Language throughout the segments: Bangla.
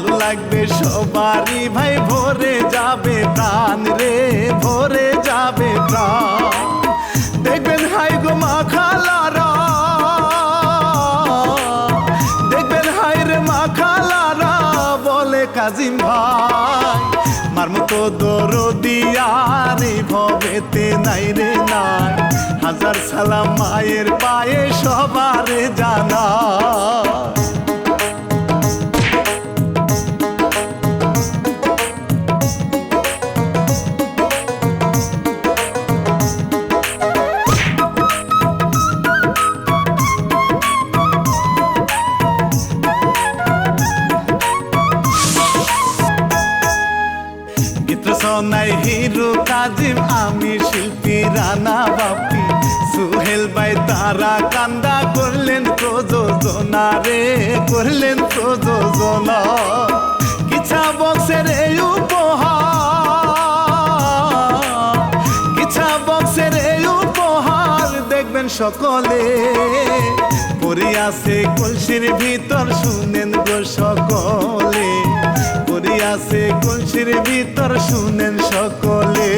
ভালো লাগবে সবারই ভাই, ভরে যাবে প্রাণ রে, ভরে যাবে প্রাণ। দেখবেন হাই গো মা খালারা, দেখবেন হাই রে মা খালারা, বলে কাজিম ভাই মার মতো দরদি আর এই ভবেতে নাই রে নাই। হাজার সালাম মায়ের পায়ে সবারে জানা। নাই হিরো কাজিম, আমি শিল্পী রানা বাপি, সুহেল ভাই তারা কান্দা করলেন প্রযোজনা রে, করলেন প্রযোজনা। কিছা বক্সের এই উপহার, কিছা বক্সের এই উপহার দেখবেন সকলে। পড়ে আছে কলসির ভিতর, শুনেন গো সকলে, পড়ে আছে কলসির ভিতর, শুনেন সকলে।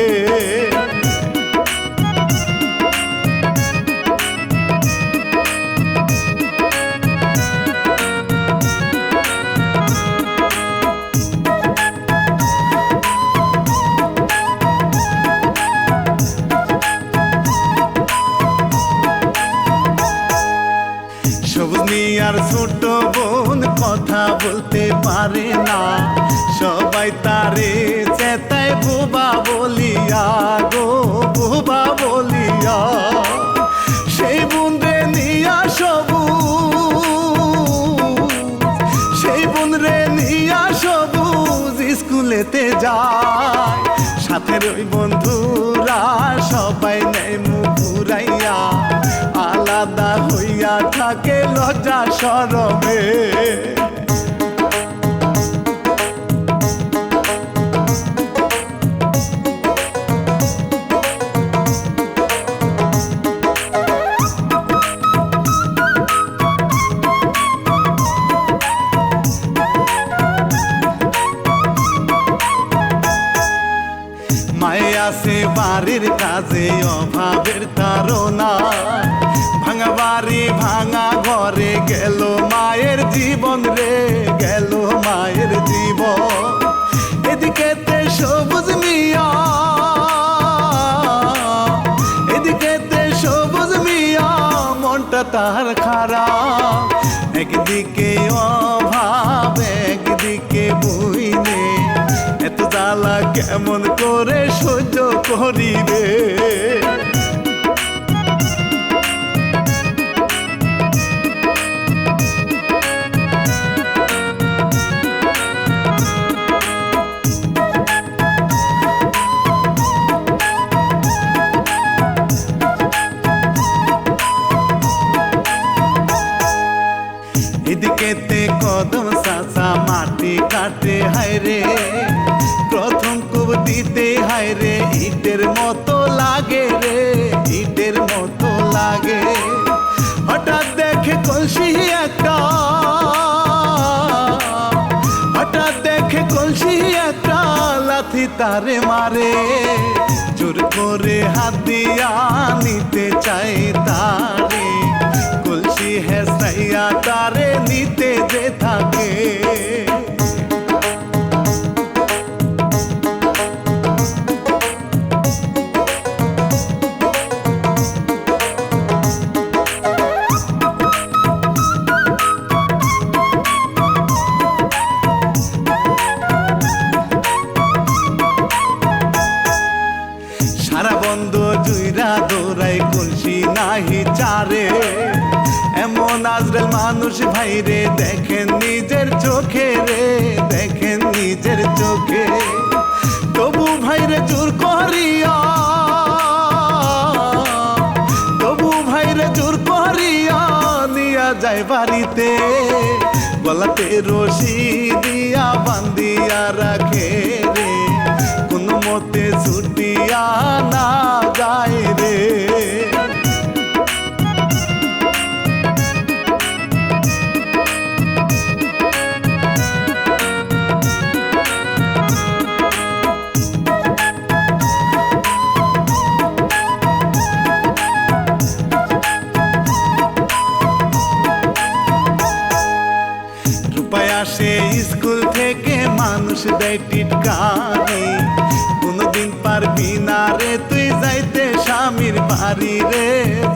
সবুজ মিয়ার ছোট বোন কথা বলতে পারে না, সবাই তারে চেতায় বুবা বলিয়া গো, বুবা বলিয়া। সেই বোন রে নিয়া সবুজ, সেই বোন রে নিয়া সবুজ স্কুলেতে যায়। সাথে ওই বন্ধুরা সবাই নেই মুখ ঘুরাইয়া, আলাদা হইয়া থাকে লজ্জা শরমে। মায়ে আছে বাড়ির কাজে, অভাবের তাড়না, ভাঙা বাড়ি ভাঙা ঘরে গেল মায়ের জীবন রে, গেল মায়ের জীবন। এদিকেতে সবুজ মিয়া, এদিকেতে সবুজ মিয়া, মনটা তার খারাপ। একদিকে অভাব, একদিকে বইনে, এত জ্বালা কেমন করে সহ্য করিবে। এদিকেতে কদম চাচা মাটি কাটে হায়রে, প্রথম কুব দিতে হায়রে, ইটের মতো লাগে রে, ইটের মতো লাগে। হঠাৎ দেখে কলসি একটা, হঠাৎ দেখে কলসি একটা, লাথি তারে মারে। জোর করে হাত দিয়া নিতে চাই তারে, কলসি হেসাইয়া তারে নিতে যে থাকে। সারা বন্ধ জুইরা দৌড়াই কলসি নাহি চারে, এমন আজরাল মানুষ ভাইরে দেখেন নিজের চোখে রে, দেখেন নিজের চোখে। তবু ভাইরে জোর করিয়া, তবু ভাইরে জোর করিয়া নিয়া যায় বাড়িতে, গলাতে রশি দিয়া বান্ধিয়া রাখে রে, কোনো মতে ছুটিয়া না যায় রে। দেয় টিটকারি। কোনদিন পারবি না রে তুই যাইতে স্বামীর বাড়ি রে,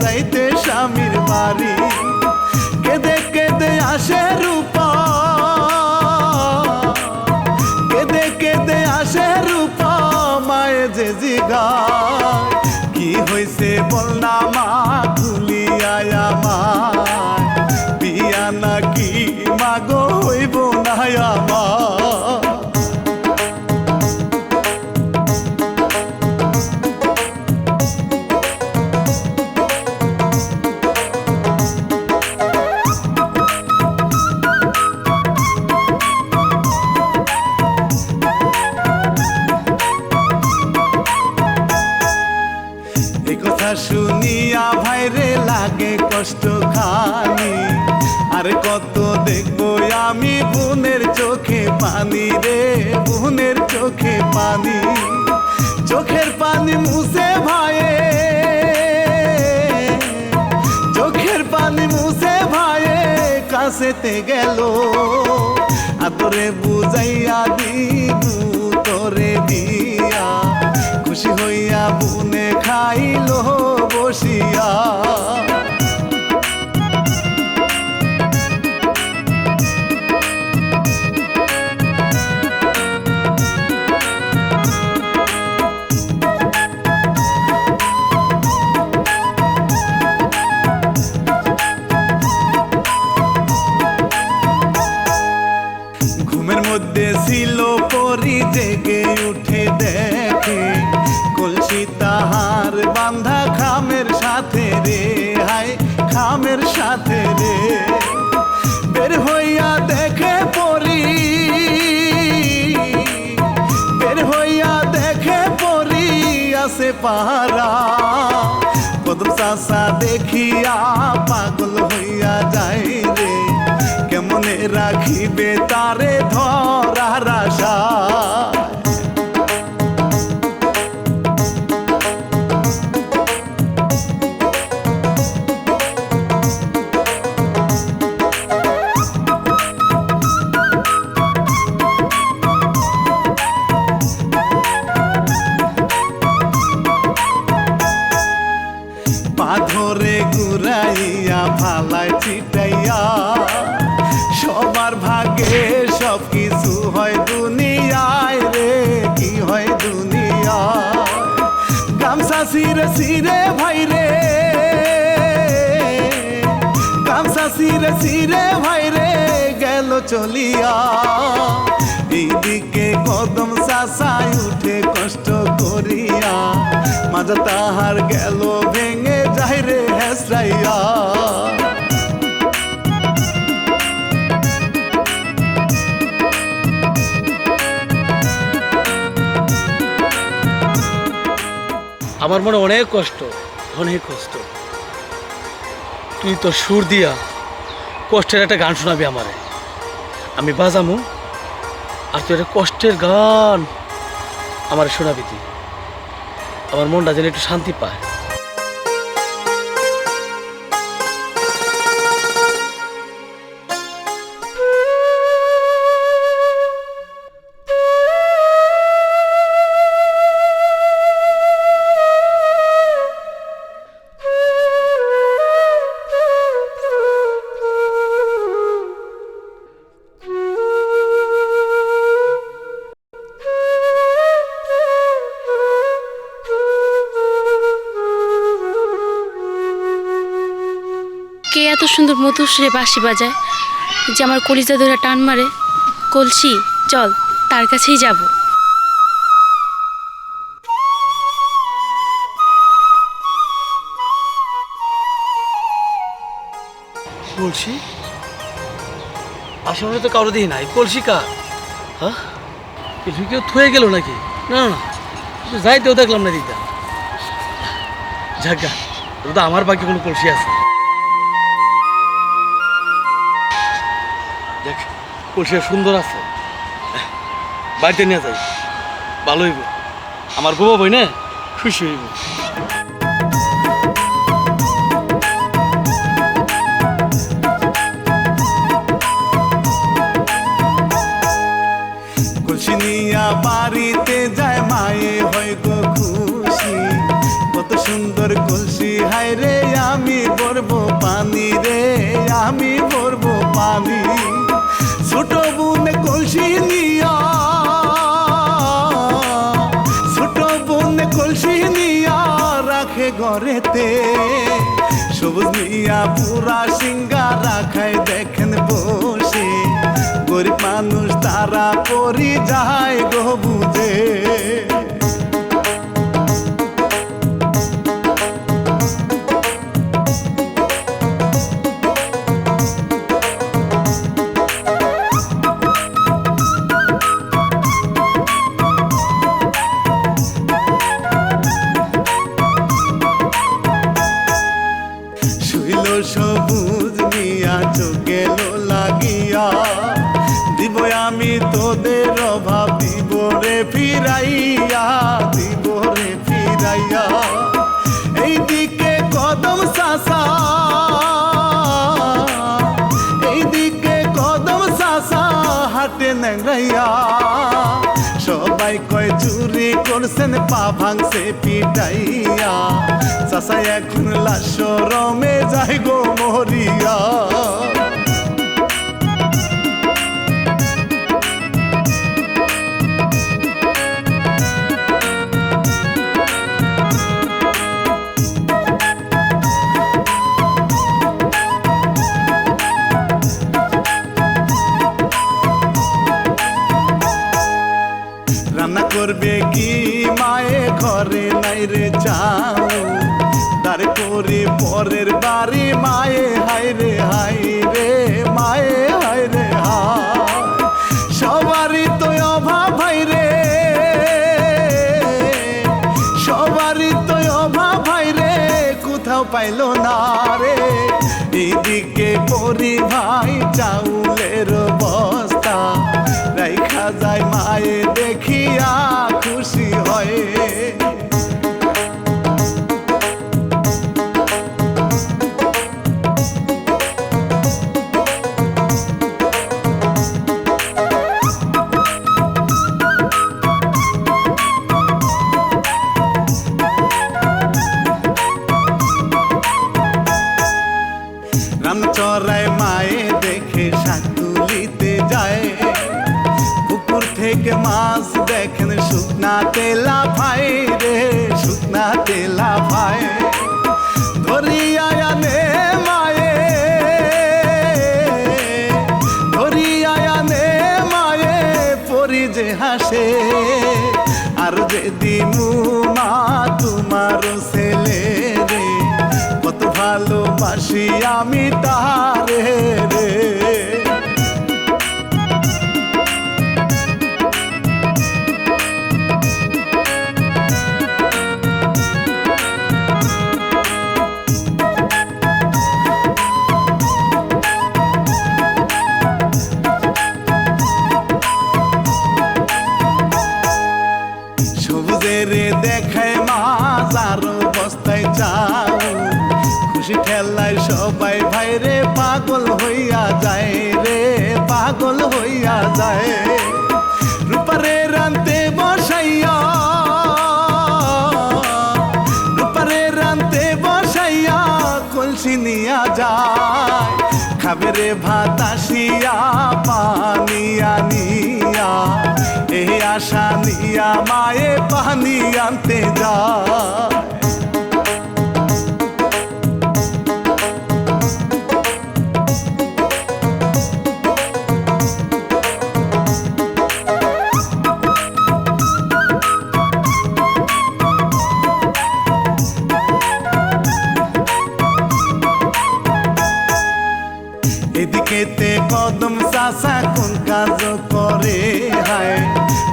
যাইতে স্বামীর বাড়ি। কেঁদে কেঁদে আসে রূপা, কেঁদে কেঁদে আসে রূপা, মায়ে যে জিগায় কি হইছে বল না মা, খুলিয়ায় আমায় বিয়া নাকি মাগো হইব না আমার। শুনিয়া ভাইরে লাগে কষ্ট খানি, আর কত দেখবো আমি বোনের চোখে পানি রে, বোনের চোখে পানি। চোখের পানি মুছে ভাইয়ে, চোখের পানি মুছে ভাইয়ে কাছেতে গেল, আদরে বুঝাইয়া দিবু তোরে দিয়া, খুশি হইয়া বুনে খাইলো বসিয়া। ঘুমের মধ্যে ছিল পরি, জেগে উঠে দেখে কলসি তাহার বান্ধা খামের সাথে রে, হায় খামের সাথে রে। বের হইয়া দেখে পরি, বের হইয়া দেখে পরি আছে পাহারা। কদম চাষা দেখিয়া পাগল হইয়া যায় রে, কেমনে রাখিবে তারে ধরার আশা। ধরে ঘুরাইয়া ফালায় ছিটাইয়া, সবার ভাগে সব কিছু হয় দুনিয়ায় রে, কি হয় দুনিয়ায়। গামছা ছিঁড়ে ছিঁড়ে ভাই রে, গামছা ছিঁড়ে ছিঁড়ে ভাই রে গেল চলিয়া। এইদিকে কদম চাষায় উঠে কষ্ট করিয়া, মাজা তাহার গেল ভেঙে যায় রে হেসরাইয়া। আমার মনে অনেক কষ্ট, অনেক কষ্ট। তুই তো সুর দিয়া কষ্টের একটা গান শোনাবি আমারে, আমি বাজামু, আর তুই একটা কষ্টের গান আমার শোনাবি তুই, আমার মনটা যেন একটু শান্তি পায়। কে এত সুন্দর মধুর সুরে বাঁশি বাজায় যে আমার কলিজা ধরে টান মারে? কলসি, চল তার কাছেই যাব। কলসি? আশেপাশে তো কারো দিই নাই, কলসি কার? হ্যাঁ, কিছু কেউ থয়ে গেল নাকি? না না, যাইতেও দেখলাম না দিদা। ঝাগা, তো আমার বাকি কোনো কলসি আছে? দেখ, কলসি সুন্দর আছে, বাড়িতে নিয়ে যাই, ভালো হইব, আমার বউ বই না খুশি হইব। কলসি নিয়ে নিয়া বাড়িতে যায় মায়ে হয় গো খুশি কত সুন্দর কলসি হায় রে আমি ভরবো পানি রে আমি ভরবো পানি ছোট বোন কলসি নিয়া ছোট বোন কলসি নিয়া রাখে ঘরেতে সবুজ নিয়া পুরা সিঙ্গারা খায় দেখেন বসে গরিব মানুষ তারা পরি যায় গো বুঝে শুইল সবুজ মিয়া চোখেল লাগিয়া দিব আমি তোদের অভাব দিব রে ফিরাইয়া দিব রে ফিরাইয়া এইদিকে কদম চাষা এইদিকে কদম চাষা হাটে নেংরাইয়া সবাই কয় চুরি করছেন পা ভাঙছে পিটাইয়া চাষা এখন লাশরমে যাই গো মরিয়া রান্না করবে কি মায়ে ঘরে নাই রে চাও তারপরে পরের বাড়ি মায়ে হায় রে মায়ে হায় রে হায় সবারই তো অভাব ভাই রে সবারই তো অভাব ভাই রে কোথাও পাইলো না রে এইদিকে পরি ভাই চাউলের বস্তা রাইখা যায় মায়ে দেখিয়া খুশি হয় রামচরায় মায়ে দেখে শাক তুলিতে যায় পুকুর থেকে মাছ দেখেন শুকনা তেলা ভাই রে শুকনা তেলা ভাই ধরিয়া আনে মায়ে ধরিয়া আনে মায়ে পরি যে হাসে আর যে দিমু মা তোমার ছেলে রে কত ভালোবাসি আমি তারে রে সবুজের দেখায় মাছ আর বস্তায় চাও খুশি ঠেলায় সবাই ভাই রে পাগল হইয়া যায় রে পাগল হইয়া যায় রূপারে রান্তে বসাইয়া রূপারে রান্তে বসাইয়া কলসি নিয়া যায় খাবে রে ভাত আসিয়া পানি আনিয়া এই আশা নিয়া মায়ে পানি আনতে যায় এদিকেতে কদম চাষা কোন কাজ করে হায়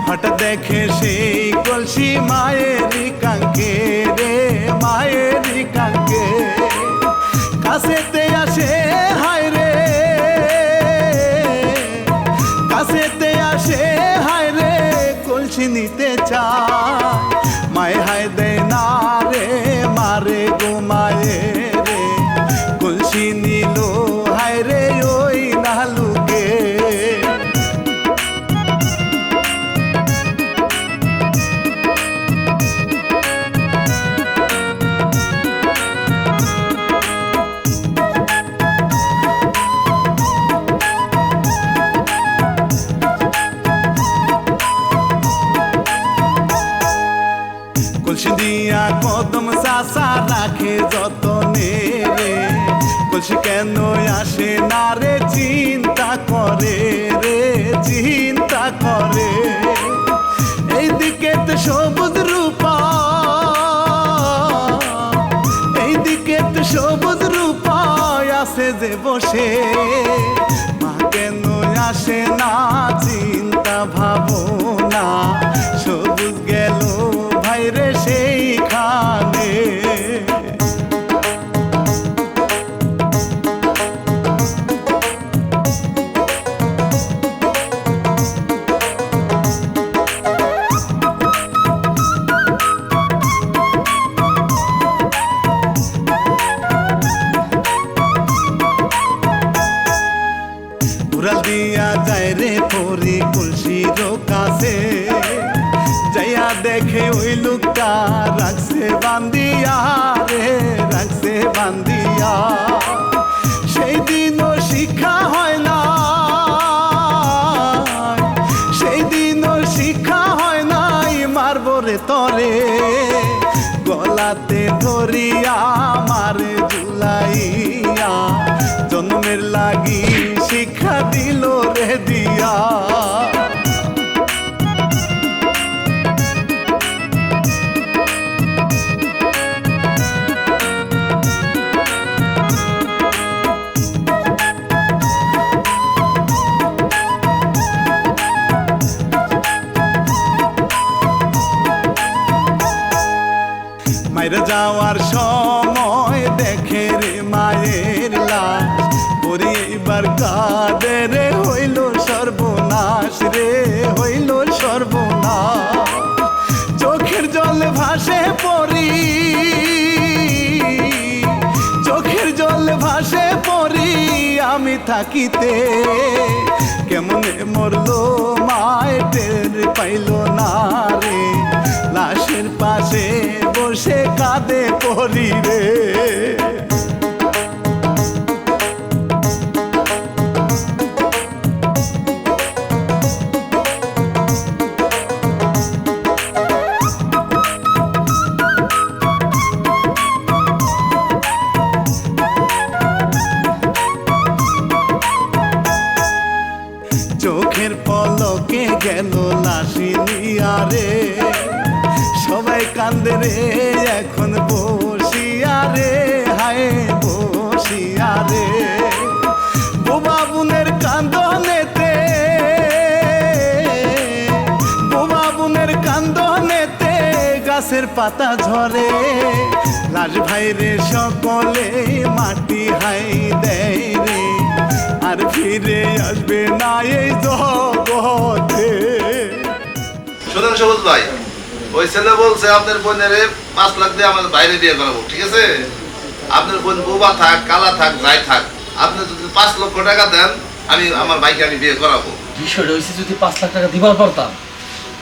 হঠাৎ দেখে সেই কলসি মায়েরই কাঙ্কে রে মায়েরই কাঙ্কে কাছেতে আসে হায় রে কাছেতে আসে হায় রে কলসি নিতে চায় মায়ে হায় দেয় না রে মারে গো মায়ে রে কলসি নিল হায় রে ওই নালুকে কলসি দিয়া কদম চাচা রাখে যতনে রে, কলসি কেন আসে না রে চিন্তা করে রে, চিন্তা করে। এইদিকে তো সবুজ রূপা, এইদিকে তো সবুজ রূপা আছে যে বসে, মা কেন আসে না চিন্তা ভাবনা, সবুজ গেল ভাইরে সেইখানে। উড়াল দিয়া যায় রে পরি কলসির কাছে, যাইয়া দেখে ওই লোকটা রাখছে বান্দিয়া রে, রাখছে বান্দিয়া। সেই দিনও শিক্ষা হয় না, সেই দিনও শিক্ষা হয় নাই, মারবো রে তরে গলাতে ধরিয়া মারে ঝুলাইয়া, জন্মের লাগি শিক্ষা দিল রে দিয়া। মায়ের যাওয়ার সময় দেখে রে মায়ের লাশ, পরি এইবার কাঁদে রে, হইল সর্বনাশ রে, হইল সর্বনাশ। চোখের জল ভাসে পরি, চোখের জল ভাসে পরি, আমি থাকিতে কেমনে মরলো মায় টের পাইল না রে, লাশের পাশে বসে কাঁদে পরি রে। চোখের পলকে গেল লাশি নিয়া রে, সবাই কান্দে রে এখন বসিয়া রে, হায় বসিয়া রে। বোবা বোনের কান্দনেতে, বোবা বোনের কান্দনেতে গাছের পাতা ঝরে, লাশ ভাইরে সকলে মাটি হাই দেয় রে, আর ফিরে আসবে না এই জগতে। শুনুন সবুজ ভাই, ওই ছেলে বলছে আপনার বোনের 5 লাখ দিয়ে আমাদের বাইরে বিয়ে করাবো, ঠিক আছে? আপনার বোন বোবা থাক, কালা থাক, যাই থাক, আপনি যদি 5 লক্ষ টাকা দেন, আমি আমার ভাইকে আমি বিয়ে করাবো। বিষয়টা হয়েছে যদি 5 লাখ টাকা দিবার পারতাম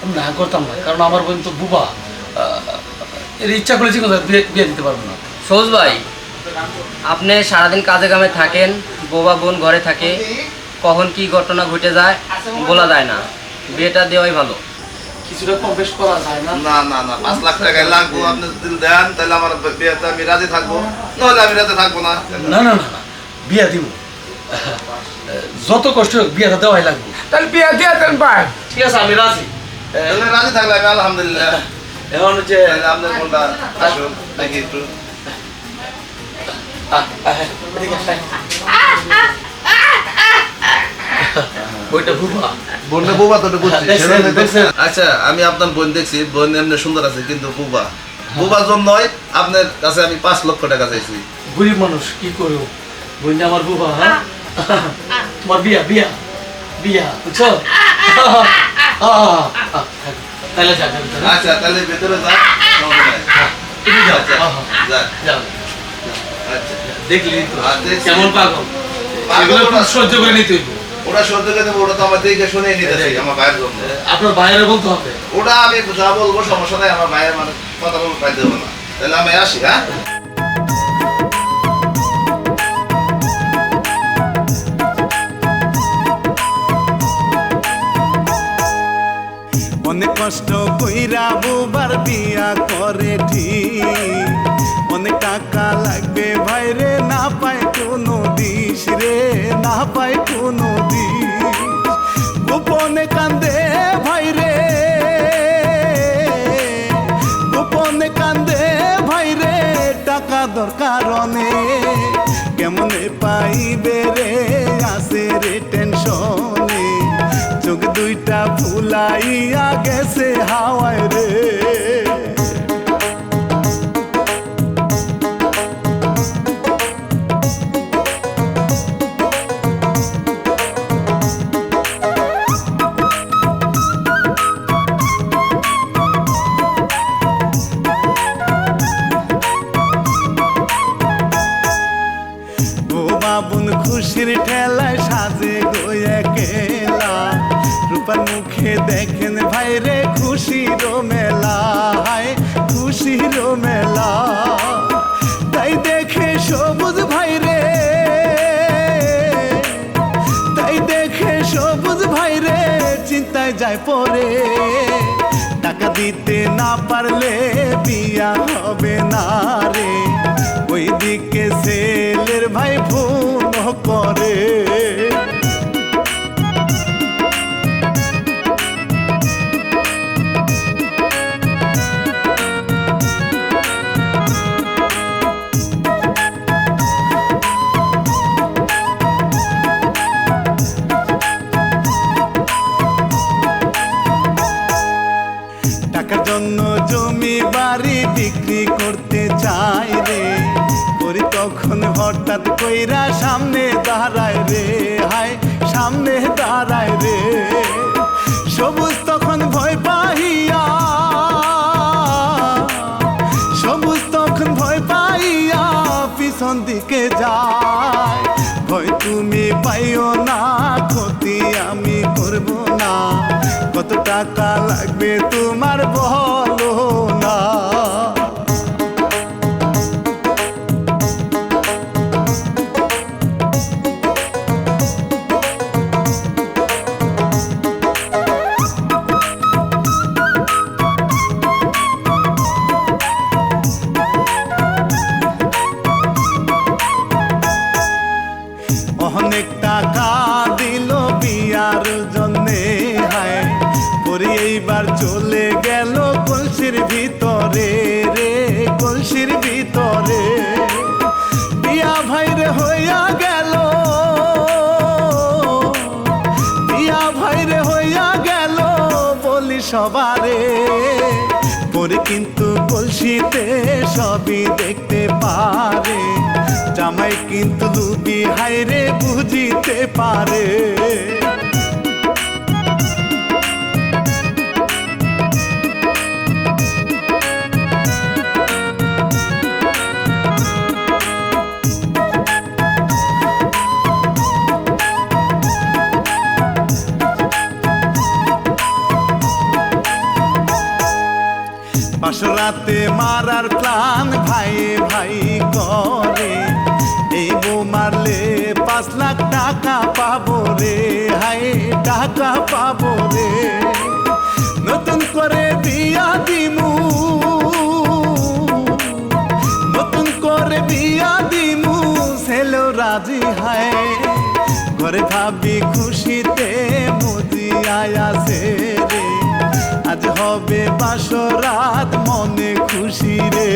আমি না করতাম না, কারণ আমার বোন তো বুবা, এর ইচ্ছা করেছি কোথায় বিয়ে দিতে পারবো না। সবুজ ভাই, আপনি সারাদিন কাজে কামে থাকেন, বোবা বোন ঘরে থাকে, কখন কি ঘটনা ঘটে যায় বলা যায় না, বিয়েটা দেওয়াই ভালো। কিছুটা কম বেশ করা যায় না? না না না, 5 লাখ টাকাই লাগবো। আপনি যদি দেন তাহলে আমার বিয়েতে আমি রাজি থাকবো, নাহলে আমি রাজি থাকবো না। না না না, বিয়া দিব, যত কষ্ট হোক বিয়েটা দেওয়াই লাগবে। তাহলে বিয়ে দিয়ে দেন ভাই। ঠিক আছে, আমি রাজি। তাহলে রাজি থাকলে আমি আলহামদুলিল্লাহ। এখন যে তাহলে আপনার বোনটা আসুন নাকি একটু। বইটা বুবা, বোনটা বুবা তো বুঝছি। দেখছেন, দেখছেন। আচ্ছা, আমি আপনার বোন দেখছি, বোন এমনি সুন্দর আছে, কিন্তু বুবা, বুবার জন্যই আপনার কাছে আমি 5 লক্ষ টাকা চাইছি। গরিব মানুষ কি করবো, বোনটা আমার বুবা। হ্যাঁ, তোমার বিয়া বিয়া বিয়া, বুঝছো? তাহলে যাক, আচ্ছা, তাহলে ভেতরে যান, সমস্যা নাই। তুমি যাও। আচ্ছা, যান। যাও, আচ্ছা, দেখলি তো আর দেখছি। কেমন পাগল, পাগল এগুলো না। খুব সহ্য করে নিতে হইব। ওটা সহ্য করে দেবো, ওটা তো আমার দেখে শুনে নিতেছি আমার ভাইয়ের জন্য। আপনার বাইরে বলতে হবে। ওটা আমি যা বলবো সমস্যা নাই, আমার ভাইয়ের মানে কথা বলবো, পাই দেবো না। তাহলে আমি আসি, হ্যাঁ? অনেক কষ্ট কইরা বুবার বিয়া করে ঠিক, অনেক টাকা লাগবে ভাইরে, না পায় কোনো দিশ রে, না পায় কোনো দিশ। গোপনে কান্দে ভাইরে, গোপনে কান্দে ভাইরে, টাকা দরকার অনেক, কেমনে পাইবে রে, আসে রে টেনশনে, চোখ দুইটা ফুলাইয়া গেছে হাওয়ায় রে। বাবুন খুশির ঠেলায় সাজে গয়ে কেলা, রূপার মুখে দেখেন ভাইরে খুশির মেলা, হায় খুশির মেলা। তাই দেখে সবুজ ভাইরে, তাই দেখে সবুজ ভাইরে চিন্তায় যায় পরে, টাকা দিতে না পারলে বিয়া হবে না রে, ওইদিকে ছেলের ভাই ফোন করে। টাকার জন্য জমি বাড়ি বিক্রি করতে চাই রে, করি তখন হঠাৎ কইরা সামনে দাঁড়ায় রে, হায় সামনে দাঁড়ায় রে। সবুজ তখন ভয় পাইয়া, সবুজ তখন ভয় পাইয়া পিছন দিকে যায়, ভয় তুমি পাইও না, ক্ষতি আমি করব না, কত টাকা লাগবে তোমার বলো না। অনেক টাকা দিল বিয়ার জন্যে, হায় পরে এইবার চলে গেল কলসির ভিতরে রে, কলসির ভিতরে। বিয়া ভাইরে হইয়া গেল, বিয়া ভাইরে হইয়া গেল বলি সবারে, পরে কিন্তু কলসিতে সবই দেখতে পারে, জামাই কিন্তু লুবি হাইরে বুঝিতে পারে। বাসরাতে মারার প্ল্যান ভাই ভাই করে, এই বউ মারলে 5 লাখ টাকা পাবো রে, হাই টাকা পাবো রে। নতুন করে বিয়া দিমু, নতুন করে বিয়া দিমু, ছেলে রাজি হায়, ঘরে ভাবি খুশিতে মজিয়ায় আছে রে, আজ হবে বাসরাত মনে খুশি রে।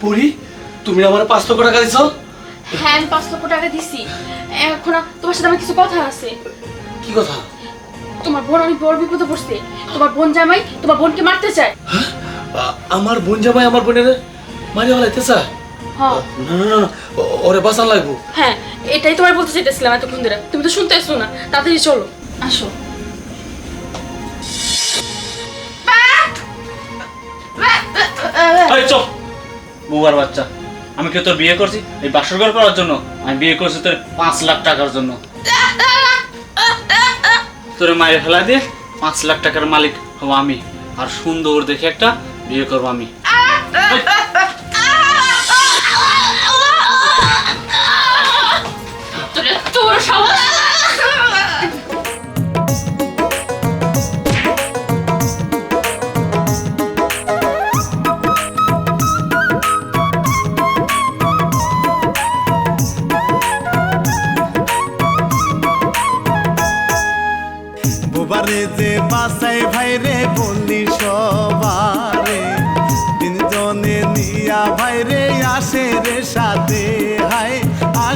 পুরি, তুমি আমার 5 লক্ষ টাকা দিছো? হ্যাঁ আমি 5 লক্ষ টাকা দিছি। এখন তোমার সাথে আমার কিছু কথা আছে। কি কথা? তোমার বোন অনেক বড় বিপদে পড়ছে। তোমার বোন জামাই তোমার বোনকে মারতে চায়। আমার বোন জামাই আমার বোনের মারি ফেলাইতে চায়? হ্যাঁ। না না না, ওরে বাঁচান লাগবো। হ্যাঁ এটাই তোমার বলতে চাইতেছিলাম এতক্ষণ ধরে, তুমি তো শুনতে আসছো না। তাড়াতাড়ি চলো, আসো। এই চুপ, বুবার বাচ্চা। আমি কি তোর বিয়ে করছি এই বাসর ঘর করার জন্য? আমি বিয়ে করছি তোর 5 লাখ টাকার জন্য। তোরে মায়ের ফেলা দিয়ে 5 লাখ টাকার মালিক হব আমি, আর সুন্দর দেখে একটা বিয়ে করবো আমি।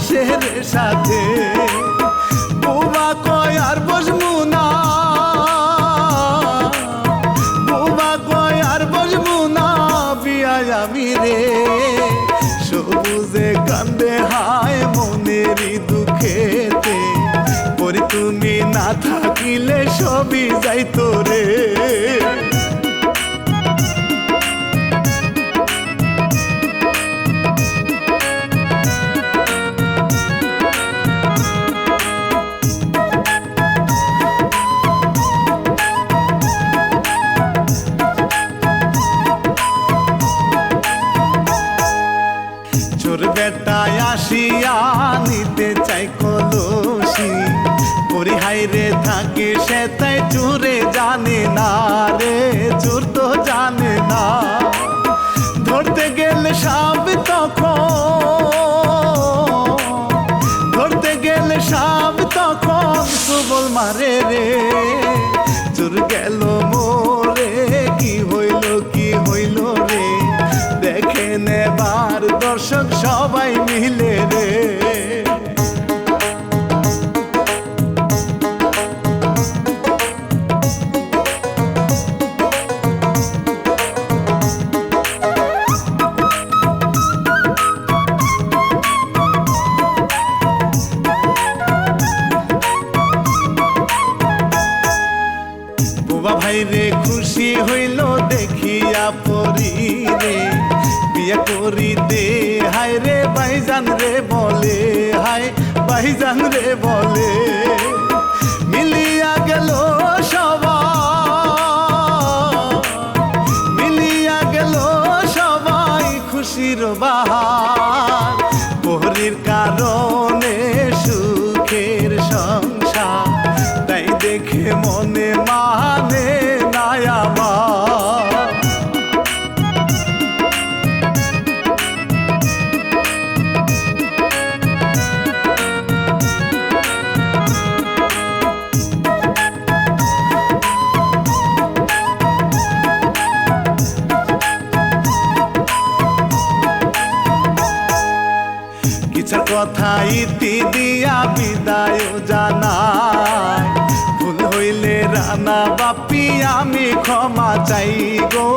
ঘাসের সাথে বুবা কয় আর বসবো না, বুবা কয় আর বসবো না বিয়ায় আমি রে। সবুজে কান্দে হায় মনেরই দুঃখেতে, পরি তুমি না থাকিলে সবই যাইতো রে। চোর বেটায় আসিয়া নিতে চাই কলসি, পরি হাইরে থাকে সে তাই চোরে জানে না রে, চোর তো জানে না। ধরতে গেলে সাপ তখন, ধরতে গেলে সাপ তখন সবল মারে রে। চোর গেল মোরে কি হইল রে, দেখে নেবার দর্শক সবাই মিলে রে। বুবা ভাই রে খুশি হইল দেখিয়া পরি রে, বিয়ে করিতে হায় রে ভাইজান রে বলে, হায় ভাইজান রে বলে। মিলিয়া গেল সবাই, মিলিয়া গেল সবাই খুশির বাহার। পরির কারণে সুখের সংসার, তাই দেখে মনে মানে নাই আমার। কিছু কথা ইতি দিয়া বিদায় জানাই, ভুল হইলে রানা বাপি আমি ক্ষমা চাই গো,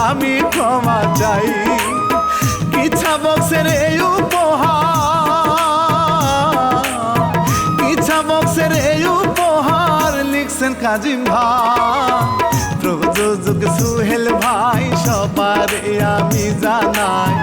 আমি ক্ষমা চাই। কিছা বক্সের এই উপহার, কিছা বক্সের এই উপহার লিখছেন কাজিম ভাই, প্রযোজক সুহেল ভাই সবার আমি জানাই।